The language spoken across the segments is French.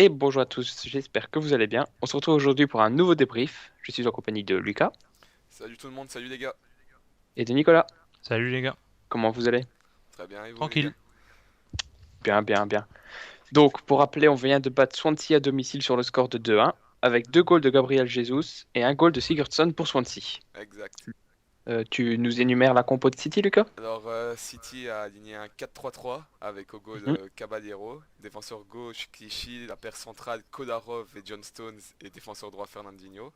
Et bonjour à tous, j'espère que vous allez bien. On se retrouve aujourd'hui pour un nouveau débrief. Je suis en compagnie de Lucas Salut tout le monde, salut les gars. et de Nicolas. Salut les gars. Comment vous allez? Très bien, et vous les Tranquille. gars? Bien, bien, bien. Donc, pour rappeler, on vient de battre Swansea à domicile sur le score de 2-1, avec 2 goals de Gabriel Jesus et un goal de Sigurdsson pour Swansea. Exact. Tu nous énumères la compo de City, Lucas? Alors City a aligné un 4-3-3 avec au goal Mhm. Caballero, défenseur gauche Clichy, la paire centrale Kolarov et John Stones et défenseur droit Fernandinho.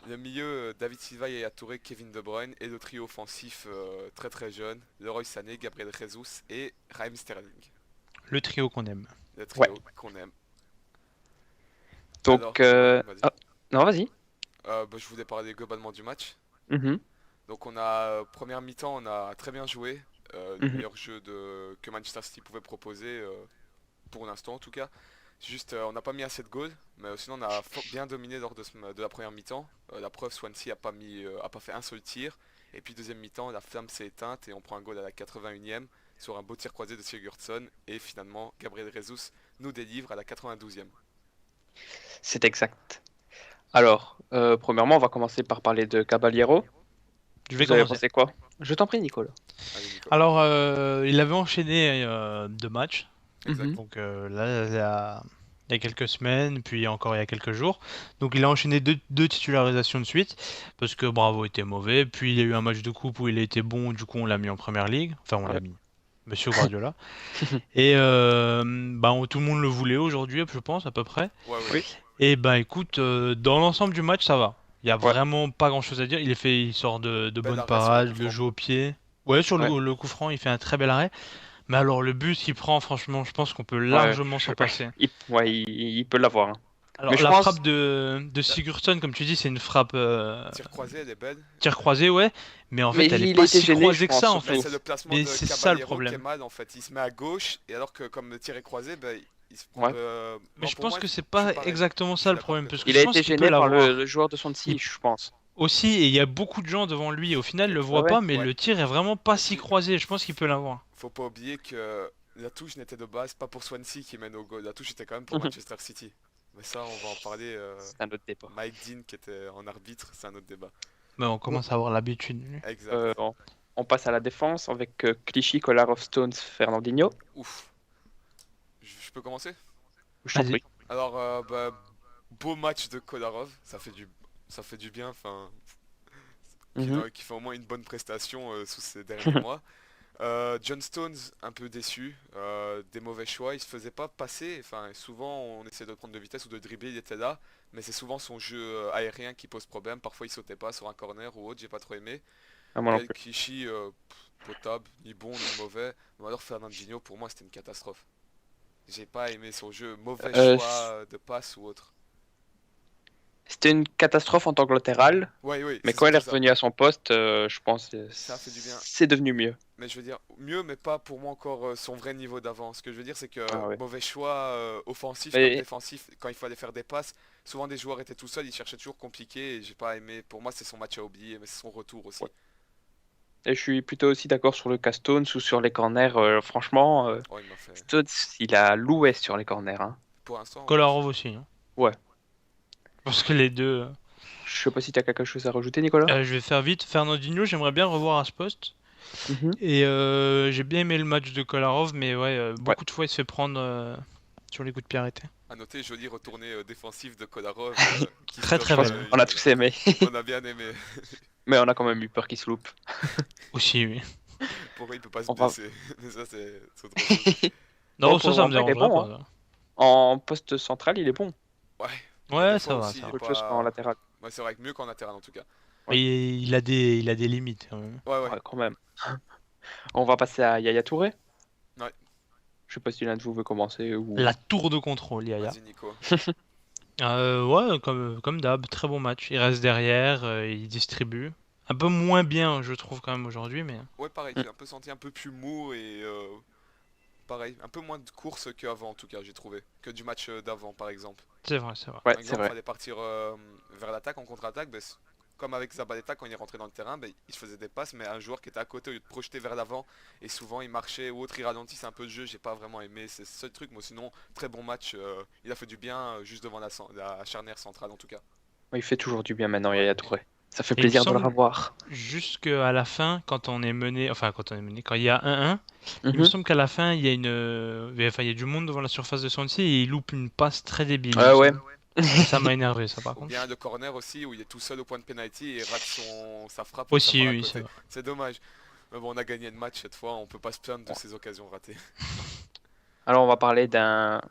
Le milieu David Silva, Yaya Touré, Kevin De Bruyne et le trio offensif très très jeune, Leroy Sané, Gabriel Jesus et Raheem Sterling. Le trio qu'on aime. Le Ouais. trio qu'on aime. Donc, Alors, ouais, vas-y. non, vas-y. Je voulais parler globalement du match. Mhm, Donc on a première mi-temps, on a très bien joué, le mhm. meilleur jeu que Manchester City pouvait proposer pour l'instant en tout cas. Juste on n'a pas mis assez de goals, mais sinon on a bien dominé lors de la première mi-temps. La preuve, Swansea a pas fait un seul tir. Et puis deuxième mi-temps, la flamme s'est éteinte et on prend un goal à la 81e sur un beau tir croisé de Sigurdsson. Et finalement, Gabriel Jesus nous délivre à la 92e. C'est exact. Alors, premièrement, on va commencer par parler de Caballero. Je vais Vous avez commencer. pensé quoi? Je t'en prie, Nicolas. Allez Nico. Alors, il avait enchaîné deux matchs. Exact. Mhm, Donc là, il y a quelques semaines, puis encore il y a quelques jours. Donc il a enchaîné deux titularisations de suite, parce que Bravo était mauvais. Puis il y a eu un match de coupe où il a été bon, du coup on l'a mis en première ligue. Enfin, on l'a ouais. mis. Monsieur Guardiola. Et tout le monde le voulait aujourd'hui, je pense, à peu près. Ouais, oui. Oui, Et bah écoute, dans l'ensemble du match, ça va. Il y a ouais, vraiment pas grand-chose à dire. Il sort de Bel bonnes arrêt sur le coup parades, le franc. jeu au pied. Ouais, sur ouais, le coup franc, il fait un très bel arrêt. Mais alors le but qu'il prend, franchement, je pense qu'on peut ouais. largement s'en passer. Ouais, il peut l'avoir, hein. Mais Alors je la frappe pense, de Sigurdsson, comme tu dis, c'est une frappe Tir croisé, elle est belle. tir croisé, ouais. Mais en mais fait, elle est il a pas été si gêné, je croisée que pense ça, en Mais surtout. c'est fait. le placement Mais de c'est ça le Caballero qui est problème. mal en fait. Il se met à gauche et alors que comme le tir est croisé, ben, il se prend. Ouais. Mais Moi je pour pense moi, que c'est je suis pas pareil. exactement Je ça suis le d'accord problème, avec parce que toi. Il je a pense été qu'il peut gêné par le l'avoir. joueur de Il Swansea, je pense. Aussi, et il y a beaucoup de gens devant lui. Au final, le Ouais, voit ouais. pas, mais Ouais. le tir est vraiment pas Et si puis, croisé. Je pense qu'il peut l'avoir. faut pas oublier que la touche n'était de base pas pour Swansea qui mène au goal. La touche était quand même pour Manchester City. Mais ça, on va en parler. C'est un autre débat. Mike Dean qui était en arbitre, c'est un autre débat. Mais on Donc, commence à avoir l'habitude. Lui. Exact. on passe à la défense avec Clichy, Kolarov, Stones, Fernandinho. Ouf. Je peux commencer? Je t'en Vas-y. prie. Beau match de Kolarov, ça fait du bien, enfin, Mhm. qui fait au moins une bonne prestation sous ces derniers mois. John Stones, un peu déçu, des mauvais choix, il se faisait pas passer, enfin souvent on essaie de prendre de vitesse ou de dribbler, il était là, mais c'est souvent son jeu aérien qui pose problème, parfois il sautait pas sur un corner ou autre, j'ai pas trop aimé. Ah, moi non El plus. Clichy, potable, ni bon ni mauvais, mais alors Fernandinho pour moi c'était une catastrophe. J'ai pas aimé son jeu, mauvais Euh, choix c- de passe ou autre. C'était une catastrophe en tant que latéral, Ouais, oui, mais c'est quand il est surtout ça. revenu à son poste, je pense que Ça a fait du bien. c'est devenu mieux. Mais je veux dire, mieux, mais pas pour moi encore son vrai niveau d'avant. Ce que je veux dire, c'est que Ah ouais. mauvais choix offensif comme Mais défensif, quand il fallait faire des passes, souvent des joueurs étaient tout seuls, ils cherchaient toujours compliqué et j'ai pas aimé. Pour moi, c'est son match à oublier, mais c'est son retour aussi. ouais. Et je suis plutôt aussi d'accord sur le cas Stones ou sur les corners. Franchement, Oh, il m'a fait. Stones, il a loué sur les corners, hein. Pour l'instant, ouais. Kolarov aussi. Hein. Ouais. Parce que les deux. Je sais pas si tu as quelque chose à rajouter, Nicolas. Je vais faire vite. Fernandinho, j'aimerais bien revoir à ce poste. Mhm. Et j'ai bien aimé le match de Kolarov, mais ouais, Ouais. beaucoup de fois il se fait prendre sur les coups de pied arrêtés. À noter, joli retourné défensif de Kolarov qui Très stoppe Je très pense belle. qu'on a tous aimé. On a bien aimé. Mais on a quand même eu peur qu'il se loupe. Aussi, oui. Pourquoi il peut pas se On va... blesser? Mais ça, c'est autre chose. Non, Bon, ça, pour le ça me moment, il est dérangerait bon, hein. pas. Ça. En poste central, il est bon. Ouais, mais des Ouais, fois ça va, aussi, ça il est va. Autre chose qu'en pas. latéral. Ouais, c'est vrai que mieux qu'en latéral en tout cas. Ouais. Et il a des limites quand même. Ouais, ouais. Ouais, quand même. On va passer à Yaya Touré. Ouais, Je sais pas si l'un de vous veut commencer ou... La tour de contrôle, Yaya. vas-y Nico. Ouais, comme d'hab, très bon match. Il reste derrière, il distribue. Un peu moins bien, je trouve, quand même, aujourd'hui, mais... Ouais, pareil, Mm. j'ai un peu senti un peu plus mou et pareil, un peu moins de course qu'avant en tout cas, j'ai trouvé. Que du match d'avant par exemple. C'est vrai, c'est vrai. Ouais, Par c'est exemple, vrai. fallait partir vers l'attaque, en contre-attaque, ben, comme avec Zabaleta, quand il est rentré dans le terrain, ben, il se faisait des passes, mais un joueur qui était à côté, au lieu de projeter vers l'avant, et souvent il marchait ou autre, il ralentissait un peu le jeu, j'ai pas vraiment aimé, c'est ce truc, mais sinon, très bon match, il a fait du bien juste devant la charnière centrale en tout cas. Il fait toujours du bien maintenant, Ouais. Yaya Touré. Ça fait Et il me plaisir de le semble, revoir. jusqu'à la fin, quand on est mené, enfin quand on est mené, quand il y a 1-1, il me Mhm. semble qu'à la fin, il y a enfin, il y a du monde devant la surface de Swansea et il loupe une passe très débile, il me Ah ouais. semble. Ça m'a énervé, ça, par Ou contre. bien le corner aussi, où il est tout seul au point de penalty et rate sa frappe et ça Aussi, part à oui, ça côté. va. C'est dommage. Mais bon, on a gagné le match cette fois, on peut pas se plaindre de ces occasions ratées. Alors, on va parler d'un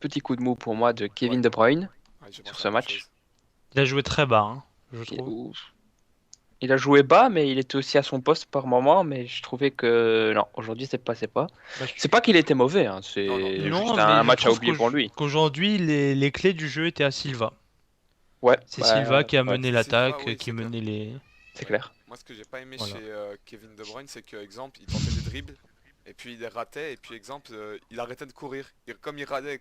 petit coup de mou pour moi de Ouais, Kevin De Bruyne ouais, j'ai sur pensé à ce la même match. chose. Il a joué très bas, hein, je Il, trouve. où- il a joué bas, mais il était aussi à son poste par moment. Mais je trouvais que non, aujourd'hui, c'est passait pas. Bah, C'est pas qu'il était mauvais, hein, Non, non, c'est clairement juste non, pas. un mais je match à trouve oublier pour lui. qu'aujourd'hui, les clés du jeu étaient à Silva. Ouais, C'est Silva qui a ouais, mené C'est Silva, l'attaque, oui, qui c'est clair. menait les... c'est Ouais. clair. Moi, ce que j'ai pas aimé Voilà. chez Kevin De Bruyne, c'est que, exemple, il tentait des dribbles, et puis il les ratait, et puis, exemple, il arrêtait de courir. Comme il râlait,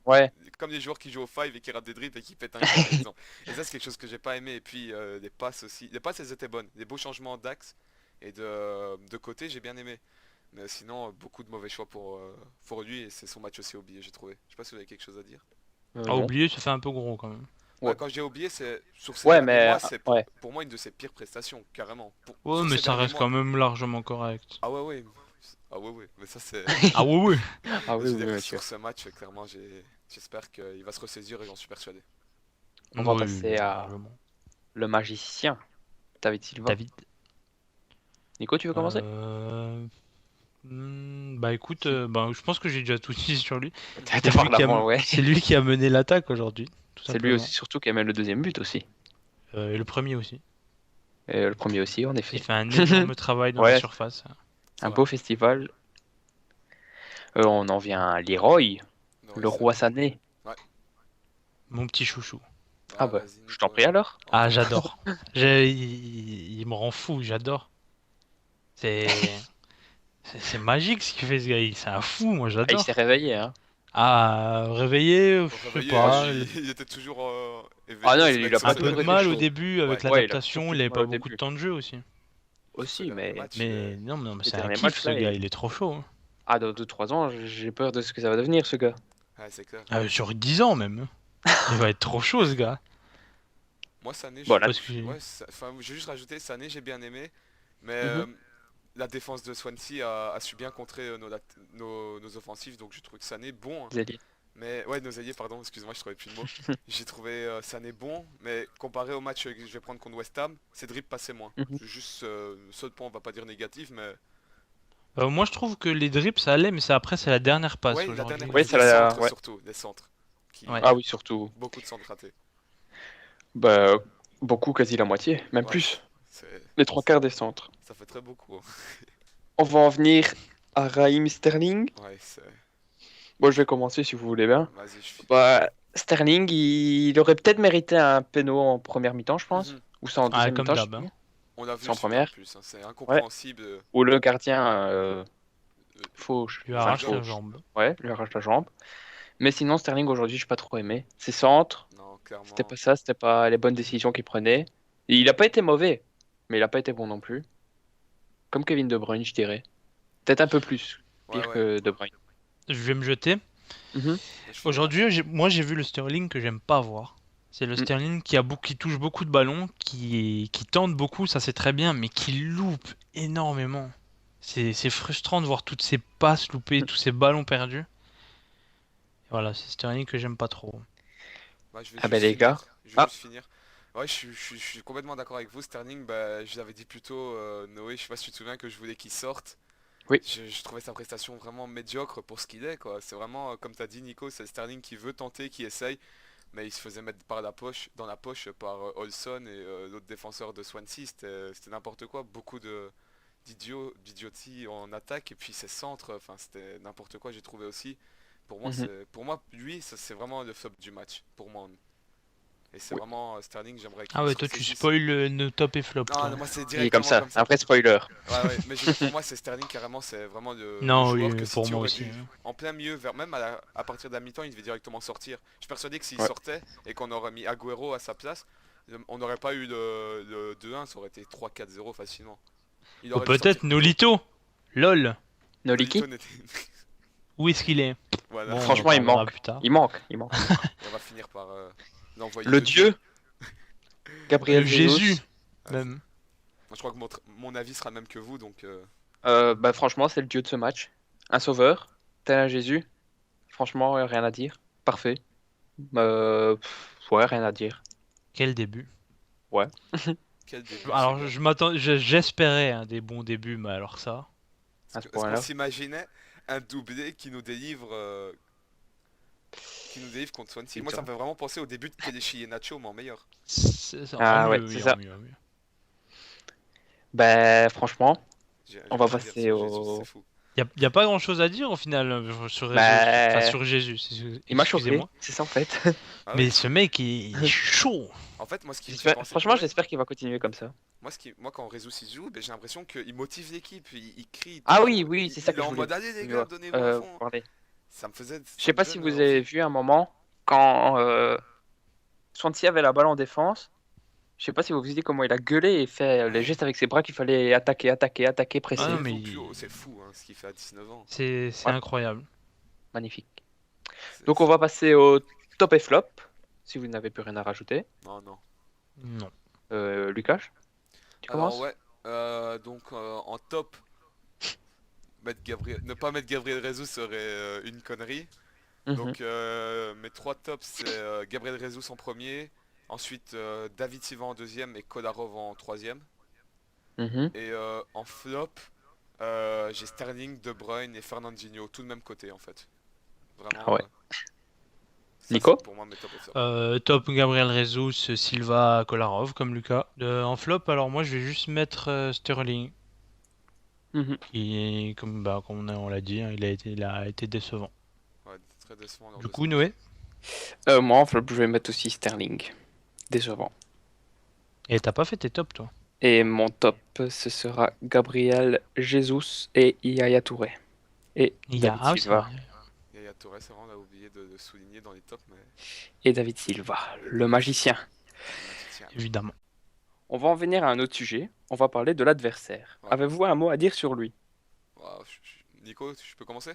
Ouais. comme les joueurs qui jouent au five et qui ratent des dribbles et qui pètent un câble, exemple. Et ça, c'est quelque chose que j'ai pas aimé. Et puis, les passes aussi. Les passes, elles étaient bonnes. Les beaux changements d'axe et de côté, j'ai bien aimé. Mais sinon, beaucoup de mauvais choix pour lui, et c'est son match aussi oublié, j'ai trouvé. Je sais pas si vous avez quelque chose à dire. À Non. oublier, ça fait un peu gros quand même. Ouais, Ouais. quand j'ai oublié, c'est sur ces Ouais, derniers mais mois, c'est ouais. pour moi une de ses pires prestations, carrément. Ouais, Sur mais ces ça derniers reste quand mois. même largement correct. Ah ouais, ouais. Ah ouais, ouais. Mais ça, c'est. Ah oui, oui. Ah Mais oui, je oui, veux dire, monsieur. sur ce match, clairement, j'espère qu'il va se ressaisir et j'en suis persuadé. On va Oui, passer oui, à largement. le magicien, David Silva. David. Nico, tu veux commencer? Bah écoute, bah, je pense que j'ai déjà tout dit sur lui. T'es par l'avant, ouais. C'est lui qui a mené l'attaque aujourd'hui, tout C'est lui simplement. aussi, surtout qui a mis le deuxième but aussi. Et le premier aussi. Et le premier aussi, en Il effet. fait un énorme travail dans la Ouais, surface. C'est un vrai. beau festival. On en vient à Leroy, Ouais, le c'est roi vrai. Sané. Ouais. Mon petit chouchou. Ah Ah, bah, vas-y, je t'en Nico. prie alors. Ah, Encore. j'adore. Il me rend fou, j'adore. C'est c'est magique ce qu'il fait ce gars. C'est un fou, moi Ah, il s'est j'adore. réveillé, hein. Ah, réveillé, Au je sais réveillé, pas. il était toujours Ah non, éveillé, ce il mec a se pas Un levait. peu de toujours été mal au chaud. début avec Ouais. Ouais, il a l'adaptation, surtout il du avait mal pas au beaucoup de début. temps de jeu aussi. Sur ces Aussi, derniers mais matchs, Mais non, mais les c'est un derniers kiff matchs ce là, gars, il est trop chaud, hein. ah, dans 2-3 ans, j'ai peur de ce que ça va devenir, ce gars. Ouais, c'est clair. Sur 10 ans même. Il va être trop chaud ce gars. Moi, Sané, Bon, là. Parce que ouais, enfin, j'ai juste rajouté Sané, j'ai bien aimé, mais Mhm. la défense de Swansea a su bien contrer nos offensifs, donc j'ai trouvé que Sané bon, hein. Zélie. Mais ouais, nos alliés, pardon, excuse-moi, je trouvais plus de mots. J'ai trouvé Sané bon, mais comparé au match que je vais prendre contre West Ham, ses dribbles passaient moins. Mhm. C'est juste le seul point, on va pas dire négatif, mais moi je trouve que les drips ça allait, mais c'est la dernière passe ouais, la dernière aujourd'hui. Oui, passe, ça les l'a. centres Ouais. surtout, les centres, Ouais. Ah oui, surtout. beaucoup de centres ratés. Bah, beaucoup, quasi la moitié, même Ouais, plus. c'est, Les trois quarts des centres. ça fait très beaucoup, hein. On va en venir à Raheem Sterling. Ouais, c'est, Bon, je vais commencer si vous voulez bien. vas-y, je suis. Bah, Sterling, il aurait peut-être mérité un péno en première mi-temps, je pense. Mhm. Ou c'est en Ah, deuxième comme mi-temps, je sais d'hab, hein. plus. On l'a vu C'est en celui-là en première. plus, hein, c'est Ouais. incompréhensible. Où le gardien Lui enfin, arrache la fauche. jambe. Ouais, lui arrache la jambe. Mais sinon, Sterling aujourd'hui, je n'ai pas trop aimé. Ses centres, Non, c'était clairement. pas ça, c'était pas les bonnes décisions qu'il prenait. Et il a pas été mauvais, mais il a pas été bon non plus. Comme Kevin De Bruyne, je dirais. Peut-être un peu plus Ouais, pire ouais. que De Bruyne. Je vais me jeter. Mhm. Aujourd'hui, moi j'ai vu le Sterling que j'aime pas voir. C'est le Mm. Sterling qui touche beaucoup de ballons, qui tente beaucoup, ça c'est très bien, mais qui loupe énormément. C'est frustrant de voir toutes ces passes loupées, tous ces ballons perdus. Voilà, c'est Sterling que j'aime pas trop. Ouais, je vais Ah ben juste les gars. finir. Je vais Ah, juste finir. Ouais, je suis complètement d'accord avec vous. Sterling, bah, je l'avais dit plus tôt, Noé, je sais pas si tu te souviens que je voulais qu'il sorte. oui. Je trouvais sa prestation vraiment médiocre pour ce qu'il est, quoi. C'est vraiment, comme t'as dit, Nico, c'est Sterling qui veut tenter, qui essaye, mais il se faisait mettre dans la poche par Olson et l'autre défenseur de Swansea. C'était n'importe quoi. Beaucoup d'idiotie en attaque, et puis ses centres, enfin, c'était n'importe quoi, j'ai trouvé aussi. Mhm. Pour moi, lui, ça c'est vraiment le flop du match, pour moi. Et c'est Oui. vraiment Sterling, j'aimerais Ah qu'il ouais, se toi tu ressaisisse. spoil nos top et flop, Non, toi. non, moi c'est Il est comme directement ça, comme ça. un vrai spoiler. Ouais, ouais, mais je veux dire, pour moi, c'est Sterling carrément, c'est vraiment le Non, oui, joueur que pour City moi aurait aussi, dû, hein. en plein milieu, même à partir de la mi-temps, il devait directement sortir. Je suis persuadé que s'il Ouais. sortait et qu'on aurait mis Agüero à sa place, On n'aurait pas eu le 2-1, ça aurait été 3-4-0 facilement. Il Ou aurait dû peut-être sortir. Nolito. LOL. Noliki. Nolito n'était- Où est-ce qu'il est? Voilà, Bon, on en Franchement, il parlera manque. plus tard. Il manque. Il manque. on va finir par l'envoyer Le dieu, Gabriel Le Jesus. Jésus, Ah, même. moi, je crois que mon avis sera le même que vous, donc Bah, franchement, c'est le dieu de ce match. Un sauveur, tel un Jésus. Franchement, rien à dire. Parfait. Ouais, rien à dire. Quel début. quel début. Alors, ce gars. je m'attends, j'espérais des bons débuts, mais alors ça. À ce Est-ce qu'on point-là. s'imaginait un doublé qui nous délivre contre Swansea? Moi, ça me fait vraiment penser au début de Kelechi et Nacho, mais en meilleur. Ah ouais, c'est ça. Bah, franchement, On va rien à dire passer sur au- Jesus, c'est fou. Y a pas grand chose à dire au final sur, Bah, enfin, sur Jésus. il m'a choqué. Excusez-moi. C'est ça en fait. Ah Mais oui. ce mec, il est chaud. En fait, moi, ce qui me fait penser. Franchement, ouais, j'espère qu'il va continuer comme ça. moi, quand Jesus il joue, ben, j'ai l'impression qu'il motive l'équipe, il crie. Ah tout, oui, oui, c'est ça il que est je en voulais mode allez les gars, donnez-vous à fond. parler. Ça me faisait. Je sais pas si vous avez vu un moment quand Swansea avait la balle en défense. Je sais pas si vous vous dites comment il a gueulé et fait les gestes avec ses bras qu'il fallait attaquer, presser. Ah non, mais... mais C'est fou hein, ce qu'il fait à 19 ans. c'est Ouais. incroyable. Magnifique. Donc on va passer au top et flop, si vous n'avez plus rien à rajouter. Non, non. Non. Lucas, tu Alors, commences? ouais, donc en top, ne pas mettre Gabriel Jesus serait une connerie. Mhm. Donc mes trois tops c'est Gabriel Jesus en premier, ensuite David Silva en deuxième et Kolarov en troisième. Mhm. Et en flop, j'ai Sterling, De Bruyne et Fernandinho, tout de même côté en fait. Vraiment. Ah ouais. Ça, Nico c'est pour moi mes top et flop. Top Gabriel Jesus, Silva, Kolarov comme Lucas. En flop, alors moi je vais juste mettre Sterling, Mhm. qui comme on l'a dit, hein, il a été décevant. Ouais, très décevant lors Du de coup, ce Noé, Moi en flop, je vais mettre aussi Sterling. Décevant. et t'as pas fait tes tops toi? Et mon top, ce sera Gabriel Jesus et Yaya Touré. Et David Ah oui, c'est Silva. vrai. Yaya Torres, c'est vrai, on a oublié de souligner dans les tops, mais Et David Silva, le magicien. tiens. Évidemment. On va en venir à un autre sujet. On va parler de l'adversaire. Ouais. Avez-vous un mot à dire sur lui? Wow, Nico, je peux commencer?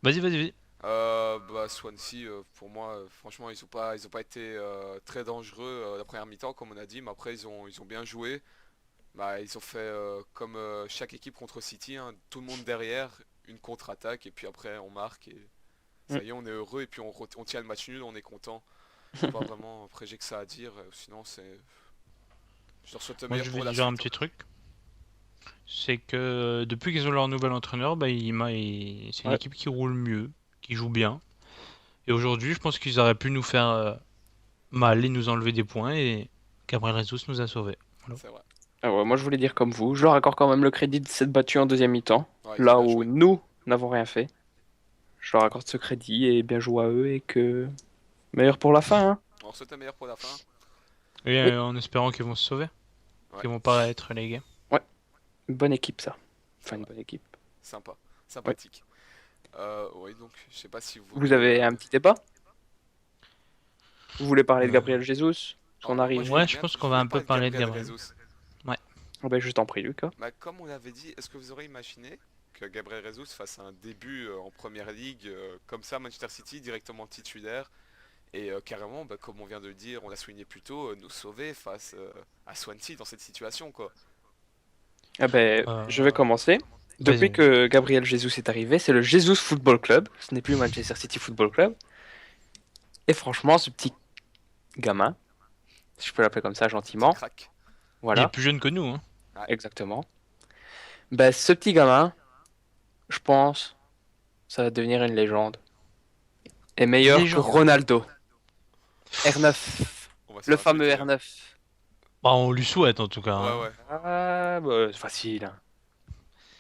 Vas-y. Bah Swansea, pour moi, franchement, ils ont pas été très dangereux la première mi-temps, comme on a dit, mais après ils ont bien joué. Bah, ils ont fait comme chaque équipe contre City, hein, tout le monde derrière, une contre-attaque, et puis après on marque, et ça y est, on est heureux, et puis on tient le match nul, on est content. Pas vraiment, après j'ai que ça à dire, sinon c'est. Je leur souhaite le Moi meilleur je pour vais la dire un suite, petit hein. truc. C'est que depuis qu'ils ont leur nouvel entraîneur, bah, c'est une Ouais. équipe qui roule mieux, qui joue bien. Et aujourd'hui, je pense qu'ils auraient pu nous faire mal et nous enlever des points. Et Gabriel Jesus nous a sauvés. Voilà. C'est vrai. Ah ouais, moi je voulais dire comme vous. Je leur accorde quand même le crédit de s'être battu en deuxième mi-temps. Ouais, ils ont Là bien où joué. nous n'avons rien fait. Je leur accorde ce crédit et bien joué à eux et que. Meilleur pour la fin, hein. On leur souhaite le meilleur pour la fin. Et Oui. en espérant qu'ils vont se sauver, Ouais. qu'ils vont pas être relégués. Une bonne équipe ça. Enfin une bonne équipe. Sympa, sympathique. Oui, donc je sais pas si vous. Vous avez un petit débat? Vous voulez parler de Euh, Gabriel Jesus? Qu'on Moi, arrive. Ouais, veux je bien- pense qu'on voulais va un peu parler de Gabriel Gabriel. Jesus. Ah ben, je t'en prie, Lucas. Bah, comme on l'avait dit, est-ce que vous aurez imaginé que Gabriel Jesus fasse un début en première ligue comme ça, Manchester City, directement titulaire, et carrément, bah, comme on vient de le dire, on l'a souligné plus tôt, nous sauver face à Swansea dans cette situation, quoi. Ah ben, Euh, je vais commencer. Depuis vas-y. que Gabriel Jesus est arrivé, c'est le Jesus Football Club. Ce n'est plus Manchester City Football Club. Et franchement, ce petit gamin, si je peux l'appeler comme ça gentiment, Crac. Il est voilà, plus jeune que nous. Hein. exactement. Ben, ce petit gamin, je pense, ça va devenir une légende. Et meilleur que Légende. Ronaldo. R9. On va se Le faire fameux insulter, hein. R9. Bah, on lui souhaite en tout cas. hein. Ouais, ouais. Ah, bah, c'est facile, hein.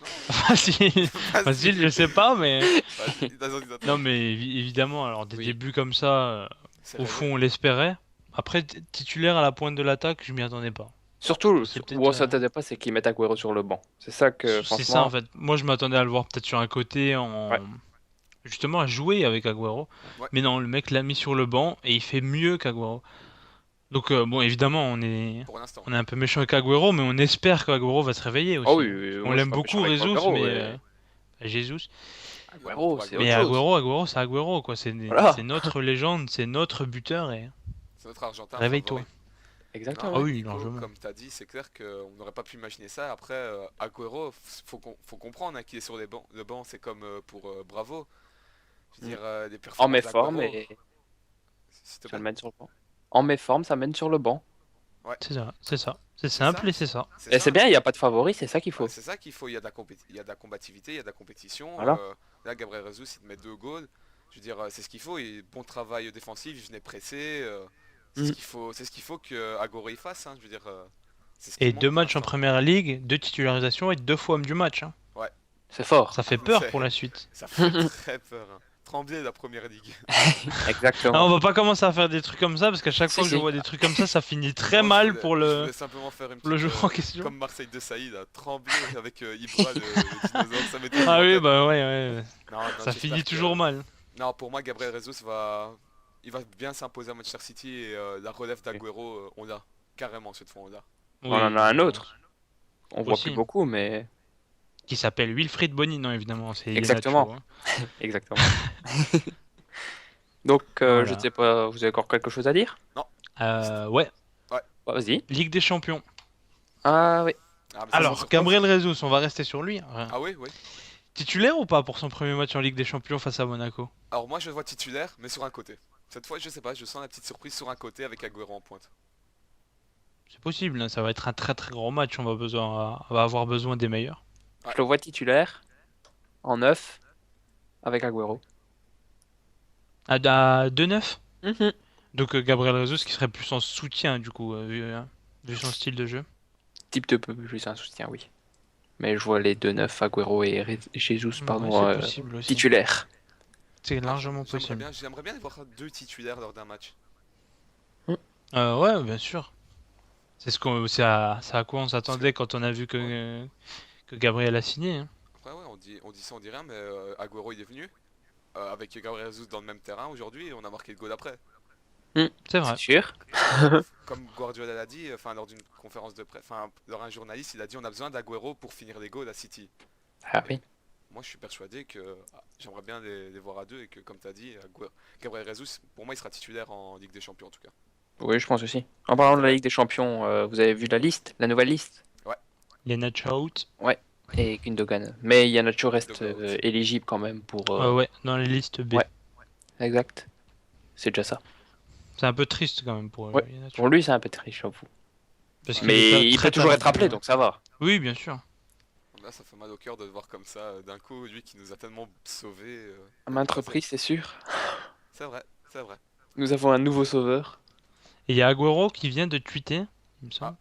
Facile, facile, je sais pas, mais. Vas-y, vas-y. Non, mais évidemment, alors des Oui. débuts comme ça, C'est au rêvé. fond, on l'espérait. Après, titulaire à la pointe de l'attaque, je m'y attendais pas. Surtout, C'est où peut-être, on s'attendait pas, c'est qu'ils mettent Agüero sur le banc. C'est ça que, C'est ça franchement, en fait. Moi, je m'attendais à le voir peut-être sur un côté Ouais. justement à jouer avec Agüero. Ouais. Mais non, le mec l'a mis sur le banc et il fait mieux qu'Agüero. Donc bon, évidemment, on est pour l'instant. un peu méchant avec Agüero, mais on espère qu'Agüero va se réveiller Ah aussi, oui, hein. Parce qu'on moi je l'aime suis pas méchant beaucoup, avec Jesus, Agüero, mais ouais. Jesus. Ouais, pour Agüero, c'est Agüero, Mais autre chose. Agüero, c'est Agüero, quoi. C'est Voilà, notre légende, c'est notre buteur et c'est notre Argentin réveille-toi. favori. Non, exactement. Ah oui, Nico, largement. comme tu as dit, c'est clair qu'on n'aurait pas pu imaginer ça. Après, Agüero, faut comprendre hein, qu'il est sur les bancs. Le banc, c'est comme pour Bravo. Je veux Mm. dire, les En performances méforme d'Agüero, et s'il te ça plaît. le mène sur le banc. En méforme, ça mène sur le banc. Ouais, C'est ça, c'est ça. C'est c'est ça. simple et c'est ça. C'est Et c'est simple. bien, il n'y a pas de favori, c'est ça qu'il Bah, faut. c'est ça qu'il faut. Il y a de la combativité, il y a de la compétition. Voilà. Là, Gabriel Jesus, il te met 2 goals. Je veux dire, c'est ce qu'il faut. Bon travail défensif, il venait presser. Mm. C'est ce qu'il faut que Agüero y fasse. Hein, je veux dire, c'est ce qui Et manque 2 pour matchs en l'instant. première ligue, 2 titularisations et 2 fois homme du match, hein. Ouais, C'est fort. Ça fait peur c'est- pour la suite. ça fait très peur. Hein. Trembler la première ligue. Ah, on Exactement. va pas commencer à faire des trucs comme ça parce qu'à chaque Si, fois que je si. vois des trucs comme ça finit très Non, mal pour je voulais simplement faire une le petite. joueur en question. Comme Marseille de Saïd, à trembler avec Ibra, le dinosaure. Ça m'était venu Ah en oui, tête. bah ouais, ouais. Non, non, Ça j'espère finit que. toujours mal. Non, pour moi, Gabriel Jesus il va bien s'imposer à Manchester City et la relève Oui. d'Aguero, on l'a. Carrément, cette fois, on l'a. On en Oui, a un autre. On voit plus aussi. beaucoup, mais Qui s'appelle Wilfried Bony, non évidemment, c'est exactement. Iheanacho, hein. Exactement. Donc, je ne Voilà. sais pas, vous avez encore quelque chose à dire? Non. Ouais, Ouais. Bah, vas-y. Ligue des Champions. Ah oui. Ah, mais ça, sans Alors, surprise. Gabriel Jesus, on va rester sur lui, hein. Ah oui, oui. Titulaire ou pas pour son premier match en Ligue des Champions face à Monaco? Alors, moi, je le vois titulaire, mais sur un côté. Cette fois, je sais pas, je sens la petite surprise sur un côté avec Aguero en pointe. C'est possible, hein, ça va être un très très grand match, on va avoir besoin des meilleurs. Ouais. Je le vois titulaire, en neuf, avec Agüero. À 2-9. Mhm. Donc Gabriel Jesus qui serait plus en soutien du coup, vu son style de jeu. Type de peu, juste un soutien, oui. Mais je vois les deux neufs, Agüero et Jesus, Ouais, pardon, c'est possible aussi. titulaires. C'est Ah, largement possible. j'aimerais bien voir 2 titulaires lors d'un match. Ouais, bien sûr. C'est à quoi on s'attendait quand on a vu que Gabriel a signé, hein. Après, ouais, on dit ça, on dit rien, mais Aguero, il est venu. Avec Gabriel Jesus dans le même terrain aujourd'hui, et on a marqué le goal après. C'est vrai. C'est sûr. Comme Guardiola l'a dit, enfin lors d'une conférence de presse, enfin lors un journaliste, il a dit on a besoin d'Aguero pour finir les goals à City. Ah oui. Moi je suis persuadé que j'aimerais bien les voir à deux et que comme tu as dit, Gabriel Jesus, pour moi il sera titulaire en Ligue des Champions en tout cas. Oui, je pense aussi. En parlant de la Ligue des Champions, vous avez vu la liste, la nouvelle liste? Iheanacho out. Et Gundogan. Mais Iheanacho reste Gundogan. éligible quand même pour... Ouais, dans les listes B. Ouais. Exact. C'est déjà ça. C'est un peu triste quand même pour Ouais. Iheanacho. Pour lui, c'est un peu triste, j'avoue. Parce qu'il est Mais il très peut toujours être talentueux, rappelé, hein. donc ça va. Oui, bien sûr. Là ça fait mal au cœur de le voir comme ça d'un coup, lui qui nous a tellement sauvés. À maintes reprises, c'est sûr. C'est vrai, c'est vrai. Nous avons un nouveau sauveur. Et il y a Agüero qui vient de tweeter, il me semble.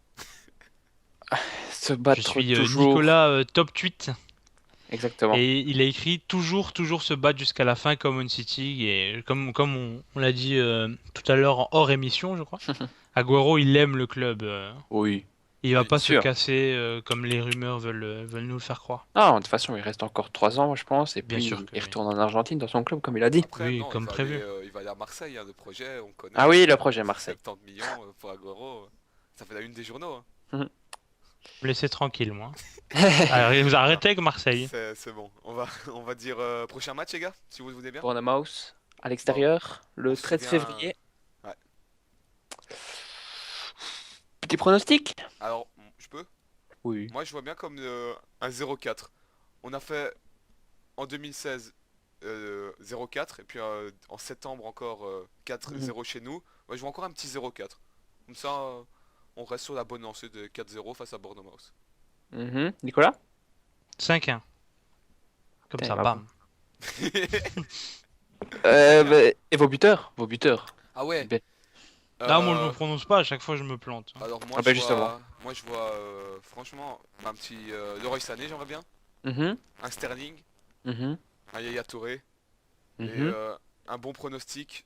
Se Je battre suis toujours. Nicolas Top Tweet. Exactement. Et il a écrit toujours se battre jusqu'à la fin comme On City. Et comme on l'a dit tout à l'heure en hors émission, je crois. Agüero, il aime le club. Oui. Il va Oui, pas bien se sûr. casser comme les rumeurs veulent nous le faire croire. Ah, de toute façon, il reste encore 3 ans, je pense. Et Bien puis, sûr que il oui. retourne en Argentine dans son club, comme il a dit. Après Oui, non, comme prévu. il va aller à Marseille, hein, le projet, on connaît. Ah oui, le projet Marseille. 70 millions pour Aguero, ça fait la une des journaux. Hein. Me laissez tranquille, moi. Allez, vous arrêtez avec Marseille. C'est bon. On va dire prochain match, les gars, si vous le voulez bien. Bournemouth, à l'extérieur, le On se 13 souvient- février. Ouais. Petit pronostic? Alors, je peux. Oui. Moi, je vois bien comme un 0-4. On a fait en 2016 0-4 et puis en septembre encore 4-0 chez nous. Ouais, je vois encore un petit 0-4. Comme ça, on reste sur la bonne lancée de 4-0 face à Bournemouth. Mhm. Nicolas? 5-1. Comme Putain, ça, il va bam. Et vos buteurs? Vos buteurs. Ah ouais. Ben- Là, moi, je me Euh, prononce pas, à chaque fois, je me plante. Alors moi, Ah bah, justement. moi je vois franchement un petit Leroy Sané, j'aimerais bien, Mhm. un Sterling, Mhm. un Yaya Touré et Mhm. un bon pronostic.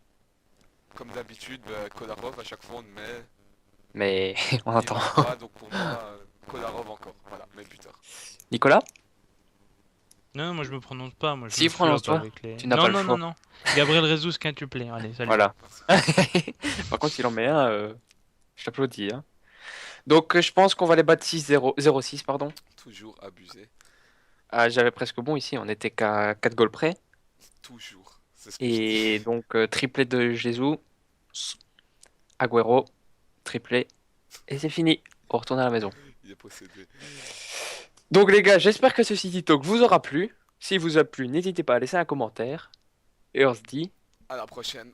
Comme d'habitude, Kolarov à chaque fois on le met. Mais on Il attend. marque pas, donc pour moi, Kolarov encore. Voilà, mes buteurs. Nicolas? Non, moi, je me prononce pas. Moi, je Si, me floppe prononce-toi. avec les... Tu n'as non, pas le non, choix. non, non. Gabriel Jesus, quintuplé. Allez, salut. Voilà. Merci. Par contre, s'il en met un, Je t'applaudis. Hein. Donc, je pense qu'on va les battre 6-0, 0-6, pardon. Toujours abusé. Ah, j'avais presque bon ici, on était qu'à 4 goals près. Toujours. C'est ce que je dis. Et donc, triplé de Jesus, Agüero, triplé, et c'est fini. On retourne à la maison. Il est possédé. Donc, les gars, j'espère que ce City Talk vous aura plu. S'il vous a plu, n'hésitez pas à laisser un commentaire. Et on se dit À la prochaine.